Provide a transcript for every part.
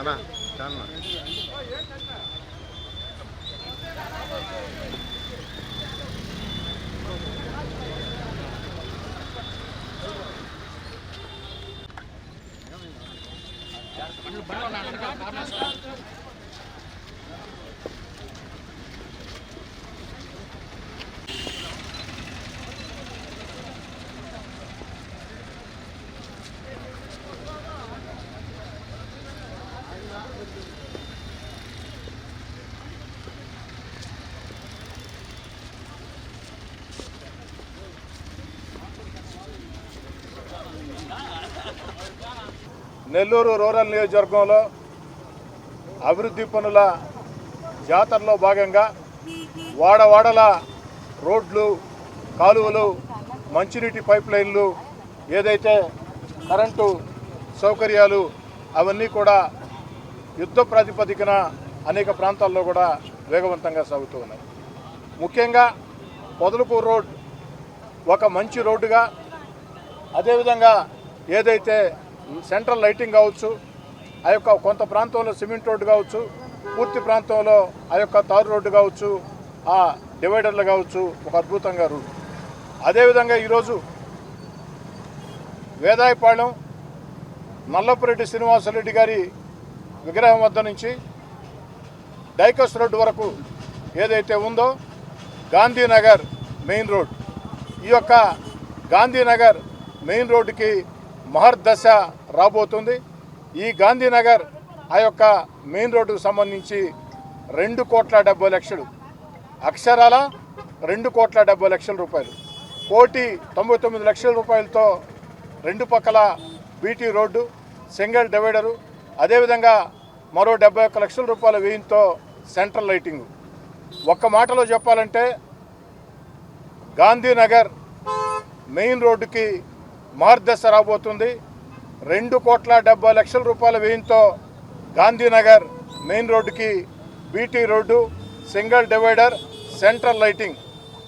అన్నా చాలు నెల్లూరు రూరల్ నియోజకవర్గంలో అభివృద్ధి పనుల జాతరలో భాగంగా వాడవాడల రోడ్లు, కాలువలు, మంచినీటి పైప్ లైన్లు, ఏదైతే కరెంటు సౌకర్యాలు అవన్నీ కూడా యుద్ధ ప్రాతిపదికన అనేక ప్రాంతాల్లో కూడా వేగవంతంగా సాగుతూ ఉన్నాయి. ముఖ్యంగా పొదలకూరు రోడ్ ఒక మంచి రోడ్డుగా, అదేవిధంగా ఏదైతే సెంట్రల్ లైటింగ్ కావచ్చు, ఆ యొక్క కొంత ప్రాంతంలో సిమెంట్ రోడ్డు కావచ్చు, పూర్తి ప్రాంతంలో ఆ యొక్క తారు రోడ్డు కావచ్చు, ఆ డివైడర్లు కావచ్చు, ఒక అద్భుతంగా రూట్. అదేవిధంగా ఈరోజు వేదాయపాళెం నల్లపురెడ్డి శ్రీనివాసరెడ్డి గారి విగ్రహం వద్ద నుంచి డైకస్ రోడ్డు వరకు ఏదైతే ఉందో గాంధీనగర్ మెయిన్ రోడ్, ఈ యొక్క గాంధీనగర్ మెయిన్ రోడ్డుకి మహర్దశ రాబోతుంది. ఈ గాంధీనగర్ ఆ యొక్క మెయిన్ రోడ్డుకు సంబంధించి 2,70,00,000 అక్షరాల 2,70,00,000 రూపాయలు, 1,99,00,000 రూపాయలతో రెండు పక్కల బీటీ రోడ్డు, సింగిల్ డివైడరు, అదేవిధంగా మరో 71 లక్షల రూపాయల వ్యయంతో సెంట్రల్ లైటింగు. ఒక్క మాటలో చెప్పాలంటే గాంధీనగర్ మెయిన్ రోడ్డుకి మార్గదర్శ రాబోతుంది. 2,70,00,000 రూపాయల వ్యయంతో గాంధీనగర్ మెయిన్ రోడ్డుకి BT road, single divider, central lighting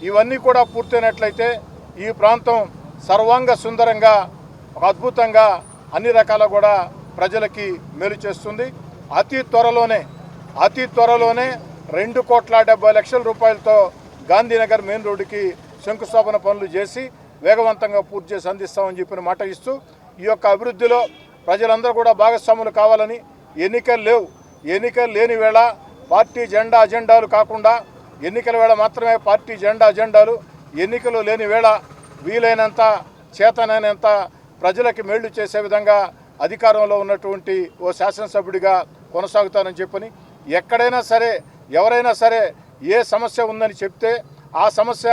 ఇవన్నీ కూడా పూర్తయినట్లయితే ఈ ప్రాంతం సర్వాంగ సుందరంగా, ఒక అద్భుతంగా అన్ని రకాల కూడా ప్రజలకి మేలు చేస్తుంది. అతి త్వరలోనే 2,70,00,000 రూపాయలతో గాంధీనగర్ మెయిన్ రోడ్డుకి శంకుస్థాపన పనులు చేసి వేగవంతంగా పూర్తి చేసి అందిస్తామని చెప్పిన మాట ఇస్తూ, ఈ యొక్క అభివృద్ధిలో ప్రజలందరూ కూడా భాగస్వాములు కావాలని, ఎన్నికలు లేని వేళ పార్టీ జెండా అజెండాలు కాకుండా, ఎన్నికల వేళ మాత్రమే పార్టీ జెండా అజెండాలు, ఎన్నికలు లేని వేళ వీలైనంత చేతనైనంత ప్రజలకి మేళ్లు చేసే విధంగా అధికారంలో ఉన్నటువంటి ఓ శాసనసభ్యుడిగా కొనసాగుతానని చెప్పని, ఎక్కడైనా సరే ఎవరైనా సరే ఏ సమస్య ఉందని చెప్తే ఆ సమస్య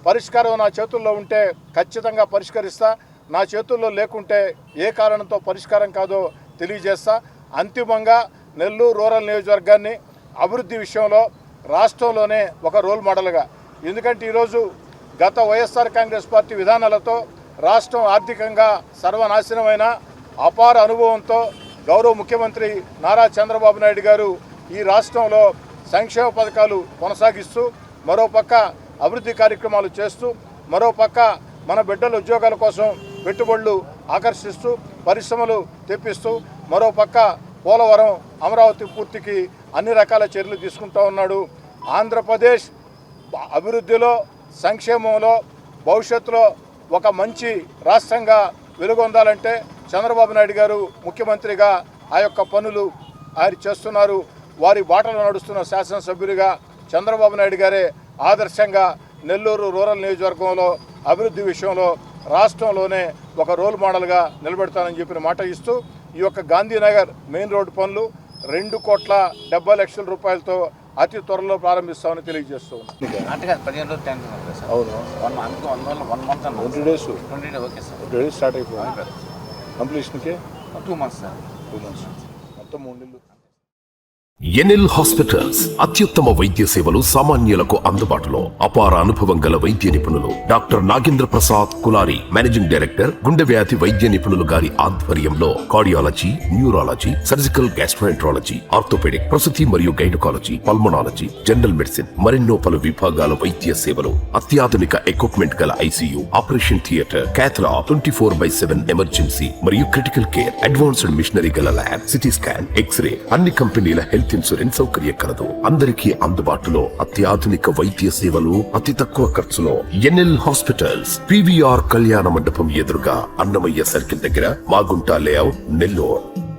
పరిష్కారం నా చేతుల్లో ఉంటే ఖచ్చితంగా పరిష్కరిస్తా, నా చేతుల్లో లేకుంటే ఏ కారణంతో పరిష్కారం కాదో తెలియజేస్తా. అంతిమంగా నెల్లూరు రూరల్ నియోజకవర్గాన్ని అభివృద్ధి విషయంలో రాష్ట్రంలోనే ఒక రోల్ మోడల్గా, ఎందుకంటే ఈరోజు గత వైఎస్ఆర్ కాంగ్రెస్ పార్టీ విధానాలతో రాష్ట్రం ఆర్థికంగా సర్వనాశనమైన అపార అనుభవంతో గౌరవ ముఖ్యమంత్రి నారా చంద్రబాబు నాయుడు గారు ఈ రాష్ట్రంలో సంక్షేమ పథకాలు కొనసాగిస్తూ, మరోపక్క అభివృద్ధి కార్యక్రమాలు చేస్తూ, మరోపక్క మన బిడ్డల ఉద్యోగాల కోసం పెట్టుబడులు ఆకర్షిస్తూ, పరిశ్రమలు తెప్పిస్తూ, మరోపక్క పోలవరం, అమరావతి పూర్తికి అన్ని రకాల చర్యలు తీసుకుంటూ ఉన్నాడు. ఆంధ్రప్రదేశ్ అభివృద్ధిలో, సంక్షేమంలో, భవిష్యత్తులో ఒక మంచి రాష్ట్రంగా వెలుగొందాలంటే చంద్రబాబు నాయుడు గారు ముఖ్యమంత్రిగా ఆ యొక్క పనులు ఆయన చేస్తున్నారు. వారి బాటలో నడుస్తున్న శాసనసభ్యులుగా చంద్రబాబు నాయుడు గారే ఆదర్శంగా నెల్లూరు రూరల్ నియోజకవర్గంలో అభివృద్ధి విషయంలో రాష్ట్రంలోనే ఒక రోల్ మోడల్గా నిలబెడతానని చెప్పిన మాట ఇస్తూ, ఈ యొక్క గాంధీనగర్ మెయిన్ రోడ్డు పనులు 2,70,00,000 రూపాయలతో అతి త్వరలో ప్రారంభిస్తామని తెలియజేస్తూ ఉన్నాం. 20 డేస్ స్టార్ట్ అయిపోయింది. కంప్లీషన్కి 2 months సార్, మొత్తం 3 నెలలు. ఎన్ఎల్ హాస్పిటల్స్ అత్యుత్తమ వైద్య సేవలు సామాన్యులకు అందుబాటులో. అపార అనుభవం గల వైద్య నిపుణులు doctor Nagendra Prasad Kulari, managing director, గుండె వ్యాధి వైద్య నిపుణులు గారి ఆధ్వర్యంలో cardiology, neurology, surgical gastroenterology, orthopaedic, ప్రసూతి మరియు గైనకాలజీ, పల్మనాలజీ, జనరల్ మెడిసిన్ మరెన్నో పలు విభాగాల వైద్య సేవలు. అత్యాధునిక ఎక్విప్మెంట్ గల ఐసీయూ, ఆపరేషన్ థియేటర్, క్యాథ్లా, 24/7 ఎమర్జెన్సీ మరియు క్రిటికల్ కేర్, అడ్వాన్స్డ్ మిషనరీ గల ల్యాబ్, సిటీ స్కాన్, ఎక్స్రే, అన్ని కంపెనీల హెల్త్ ఇన్సూరెన్స్ సౌకర్యం కలదు. అందరికీ అందుబాటులో అత్యాధునిక వైద్య సేవలు అతి తక్కువ ఖర్చులో. ఎన్ఎల్ హాస్పిటల్స్, పివిఆర్ కళ్యాణ మండపం ఎదురుగా, అన్నమయ్య సర్కిల్ దగ్గర, మాగుంట లేఅవుట్, నెల్లూరు.